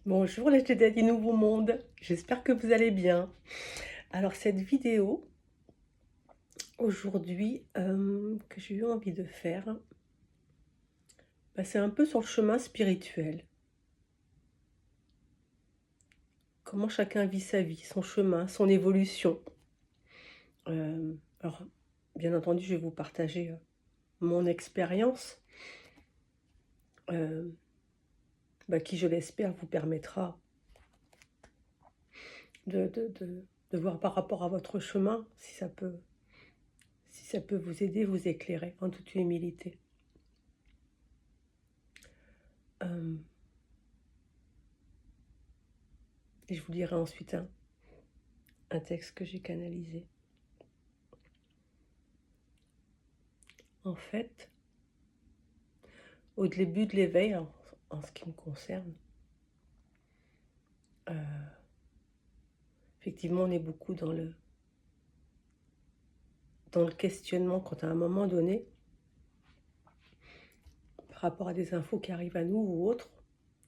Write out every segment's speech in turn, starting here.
Bonjour les du Nouveau Monde, j'espère que vous allez bien. Alors cette vidéo, aujourd'hui, que j'ai eu envie de faire, c'est un peu sur le chemin spirituel. Comment chacun vit sa vie, son chemin, son évolution. Alors, bien entendu, je vais vous partager mon expérience, euh, qui, je l'espère, vous permettra de voir par rapport à votre chemin si ça peut vous aider, vous éclairer, en toute humilité. Euh, et je vous lirai ensuite un texte que j'ai canalisé. En fait, au début de l'éveil, en ce qui me concerne, effectivement, on est beaucoup dans le questionnement quand à un moment donné, par rapport à des infos qui arrivent à nous ou autres,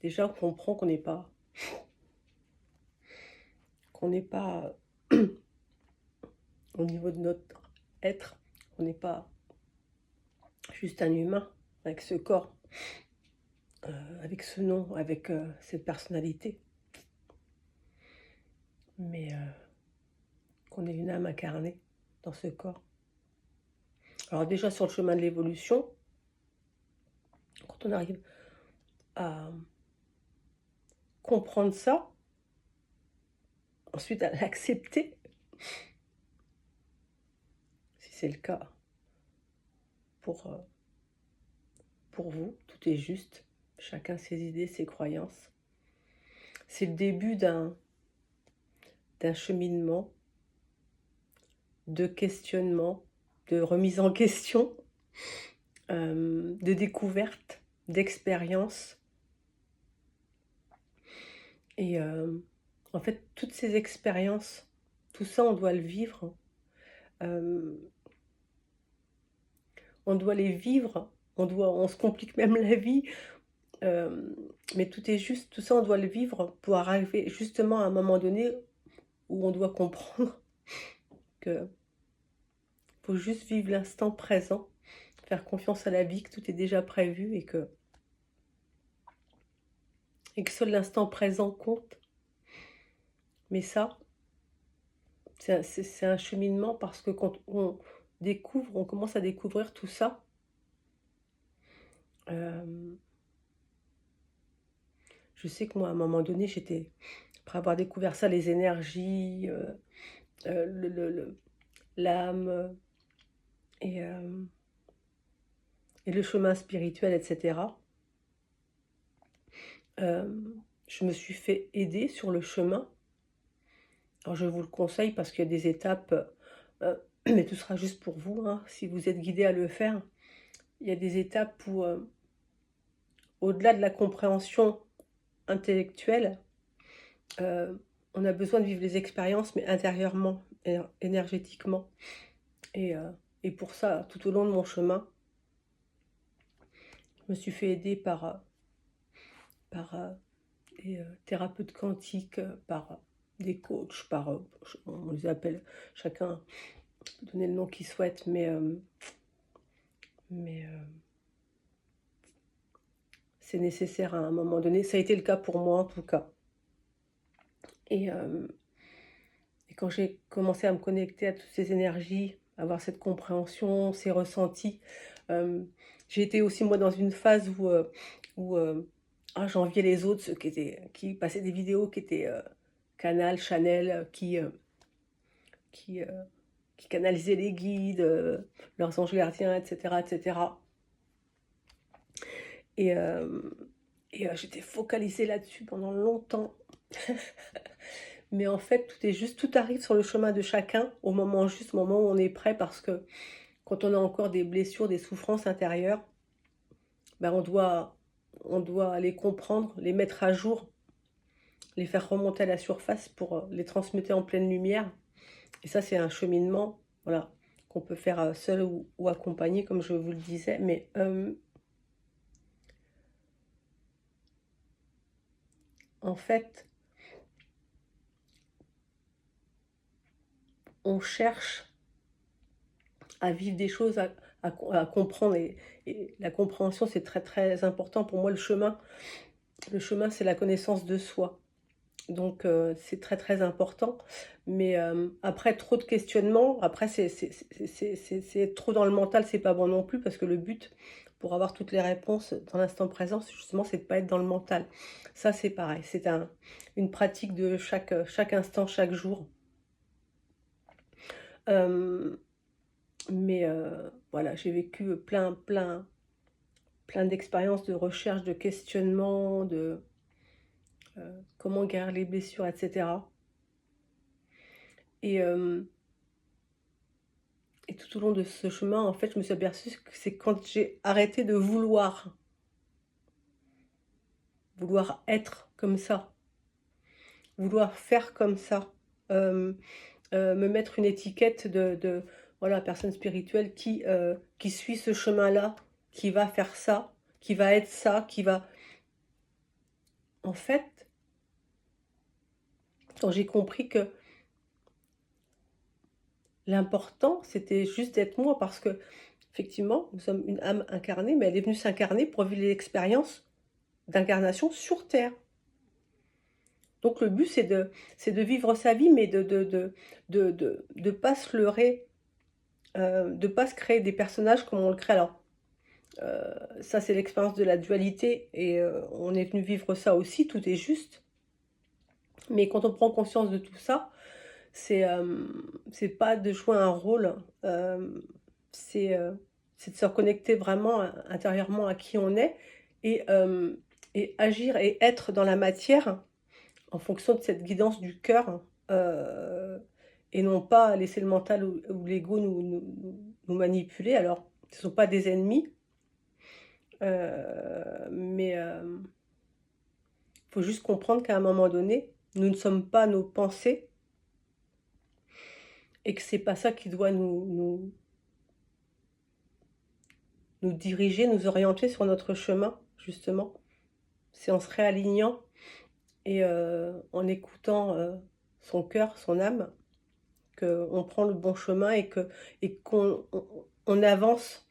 déjà on comprend qu'on n'est pas au niveau de notre être, on n'est pas juste un humain avec ce corps, avec ce nom, avec cette personnalité, mais qu'on est une âme incarnée dans ce corps. Alors déjà sur le chemin de l'évolution, quand on arrive à comprendre ça, ensuite à l'accepter, si c'est le cas pour, euh, pour vous, tout est juste, chacun ses idées, ses croyances. C'est le début d'un cheminement, de questionnement, de remise en question, de découverte, d'expérience. Et en fait, toutes ces expériences, tout ça, on doit le vivre. Euh, on doit les vivre. On se complique même la vie. Mais tout est juste, tout ça, on doit le vivre pour arriver justement à un moment donné où on doit comprendre que faut juste vivre l'instant présent, faire confiance à la vie, que tout est déjà prévu et que seul l'instant présent compte. Mais ça, c'est un cheminement parce que quand on commence à découvrir tout ça, euh, je sais que moi, à un moment donné, après avoir découvert ça, les énergies, l'âme et, euh, et le chemin spirituel, etc., je me suis fait aider sur le chemin. Alors je vous le conseille parce qu'il y a des étapes, mais tout sera juste pour vous, hein, si vous êtes guidé à le faire. Il y a des étapes où, au-delà de la compréhension intellectuelle, euh, on a besoin de vivre les expériences, mais intérieurement, énergétiquement. Et, euh, et pour ça, tout au long de mon chemin, je me suis fait aider par des thérapeutes quantiques, par des coachs, on les appelle, chacun peut donner le nom qu'il souhaite, mais c'est nécessaire à un moment donné. Ça a été le cas pour moi en tout cas. Et, euh, et quand j'ai commencé à me connecter à toutes ces énergies, avoir cette compréhension, ces ressentis, euh, j'ai été aussi moi dans une phase où j'enviais les autres, ceux qui passaient des vidéos qui étaient Canal, Chanel, qui, euh, qui canalisaient les guides, leurs anges gardiens, etc. etc. Et, euh, et j'étais focalisée là-dessus pendant longtemps. Mais en fait, tout arrive sur le chemin de chacun au moment juste, au moment où on est prêt, parce que quand on a encore des blessures, des souffrances intérieures, on doit les comprendre, les mettre à jour, les faire remonter à la surface pour les transmettre en pleine lumière. Et ça, c'est un cheminement, voilà, qu'on peut faire seul ou accompagné, comme je vous le disais. Mais en fait, on cherche à vivre des choses, à comprendre et la compréhension, c'est très, très important pour moi. Le chemin, c'est la connaissance de soi. Donc c'est très, très important. Mais après trop de questionnements, après c'est être trop dans le mental, c'est pas bon non plus parce que le but, pour avoir toutes les réponses dans l'instant présent, justement, c'est de pas être dans le mental. Ça, c'est pareil, c'est une pratique de chaque instant, chaque jour. Hem, mais voilà, j'ai vécu plein d'expériences de recherche, de questionnement, de comment guérir les blessures, et cetera. Et Et tout au long de ce chemin, en fait, je me suis aperçue que c'est quand j'ai arrêté de vouloir être comme ça, vouloir faire comme ça, hem, me mettre une étiquette de voilà, personne spirituelle qui suit ce chemin-là, qui va faire ça, qui va être ça, qui va en fait, quand j'ai compris que l'important, c'était juste d'être moi parce que effectivement, nous sommes une âme incarnée, mais elle est venue s'incarner pour vivre l'expérience d'incarnation sur terre. Donc le but, c'est de vivre sa vie, mais de pas se leurrer, de pas se créer des personnages comme on le crée. Alors, ça, c'est l'expérience de la dualité et on est venu vivre ça aussi, tout est juste. Mais quand on prend conscience de tout ça, c'est pas de jouer un rôle, c'est, c'est de se reconnecter vraiment intérieurement à qui on est et agir et être dans la matière en fonction de cette guidance du cœur, et non pas laisser le mental ou l'ego nous manipuler. Alors, ce ne sont pas des ennemis, mais faut juste comprendre qu'à un moment donné, nous ne sommes pas nos pensées et que c'est pas ça qui doit nous diriger, nous orienter sur notre chemin, justement. C'est en se réalignant et en écoutant, son cœur, son âme, qu'on prend le bon chemin et qu'on avance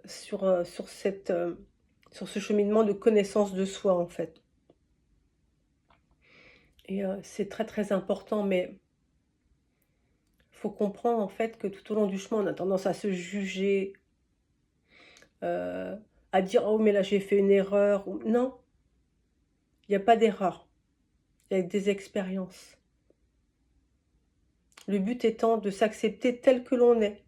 sur ce cheminement de connaissance de soi, en fait. Et c'est très, très important, mais il faut comprendre, en fait, que tout au long du chemin, on a tendance à se juger, heu, à dire: «Oh mais là j'ai fait une erreur» ou non, il y a pas d'erreur, il y a des expériences. Le but étant de s'accepter tel que l'on est,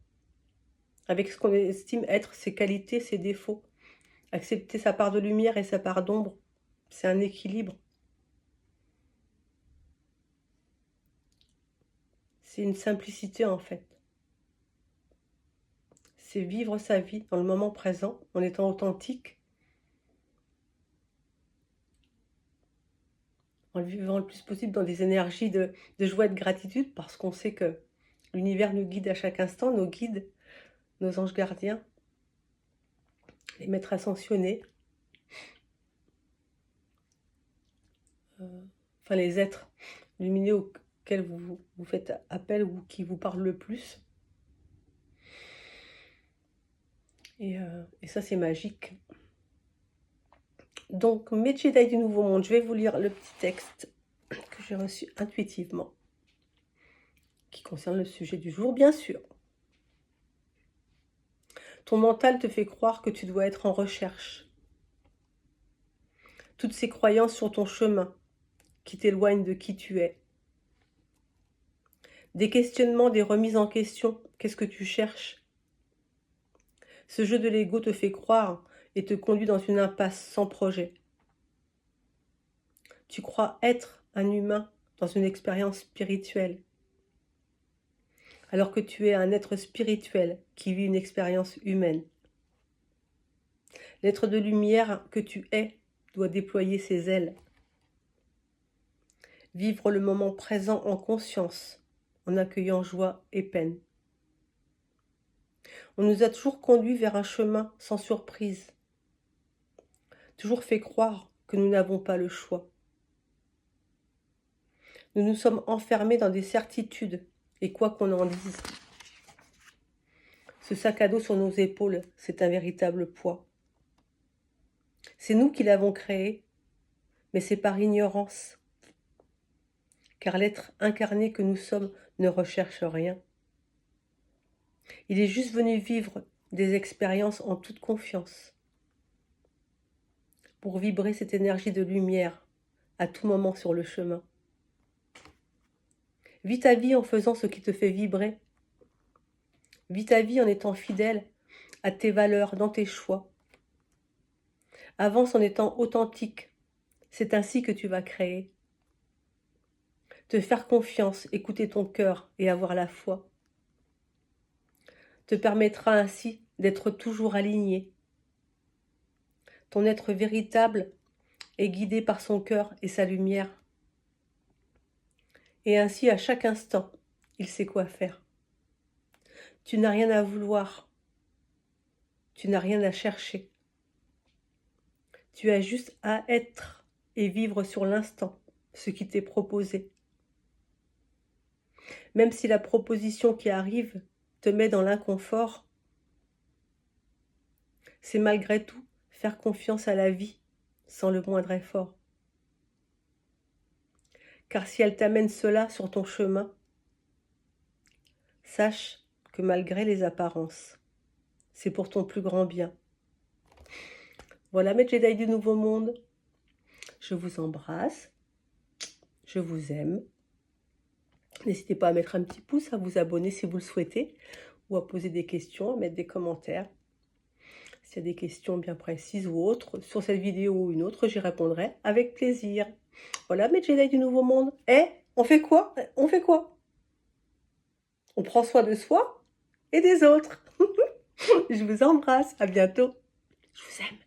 avec ce qu'on estime être ses qualités, ses défauts. Accepter sa part de lumière et sa part d'ombre, c'est un équilibre. C'est une simplicité en fait. C'est vivre sa vie dans le moment présent, en étant authentique, en le vivant le plus possible dans des énergies de joie et de gratitude, parce qu'on sait que l'univers nous guide à chaque instant, nos guides, nos anges gardiens, les maîtres ascensionnés, enfin les êtres lumineux auxquels vous faites appel ou qui vous parlent le plus. Et ça, c'est magique. Donc, mes Jedi du Nouveau Monde, je vais vous lire le petit texte que j'ai reçu intuitivement, qui concerne le sujet du jour, bien sûr. Ton mental te fait croire que tu dois être en recherche. Toutes ces croyances sur ton chemin qui t'éloignent de qui tu es. Des questionnements, des remises en question, qu'est-ce que tu cherches? Ce jeu de l'ego te fait croire et te conduit dans une impasse sans projet. Tu crois être un humain dans une expérience spirituelle, alors que tu es un être spirituel qui vit une expérience humaine. L'être de lumière que tu es doit déployer ses ailes. Vivre le moment présent en conscience, en accueillant joie et peine. On nous a toujours conduits vers un chemin sans surprise, toujours fait croire que nous n'avons pas le choix. Nous nous sommes enfermés dans des certitudes, et quoi qu'on en dise. Ce sac à dos sur nos épaules, c'est un véritable poids. C'est nous qui l'avons créé, mais c'est par ignorance. Car l'être incarné que nous sommes ne recherche rien. Il est juste venu vivre des expériences en toute confiance, pour vibrer cette énergie de lumière à tout moment sur le chemin. Vis ta vie en faisant ce qui te fait vibrer. Vis ta vie en étant fidèle à tes valeurs, dans tes choix. Avance en étant authentique. C'est ainsi que tu vas créer. Te faire confiance, écouter ton cœur et avoir la foi te permettra ainsi d'être toujours aligné. Ton être véritable est guidé par son cœur et sa lumière. Et ainsi, à chaque instant, il sait quoi faire. Tu n'as rien à vouloir. Tu n'as rien à chercher. Tu as juste à être et vivre sur l'instant ce qui t'est proposé. Même si la proposition qui arrive te met dans l'inconfort, c'est malgré tout faire confiance à la vie sans le moindre effort. Car si elle t'amène cela sur ton chemin, sache que malgré les apparences, c'est pour ton plus grand bien. Voilà mes Jedi du Nouveau Monde. Je vous embrasse. Je vous aime. N'hésitez pas à mettre un petit pouce, à vous abonner si vous le souhaitez, ou à poser des questions, à mettre des commentaires. S'il y a des questions bien précises ou autres, sur cette vidéo ou une autre, j'y répondrai avec plaisir. Voilà mes Jedi du Nouveau Monde. On fait quoi? On fait quoi? On prend soin de soi et des autres. Je vous embrasse. À bientôt. Je vous aime.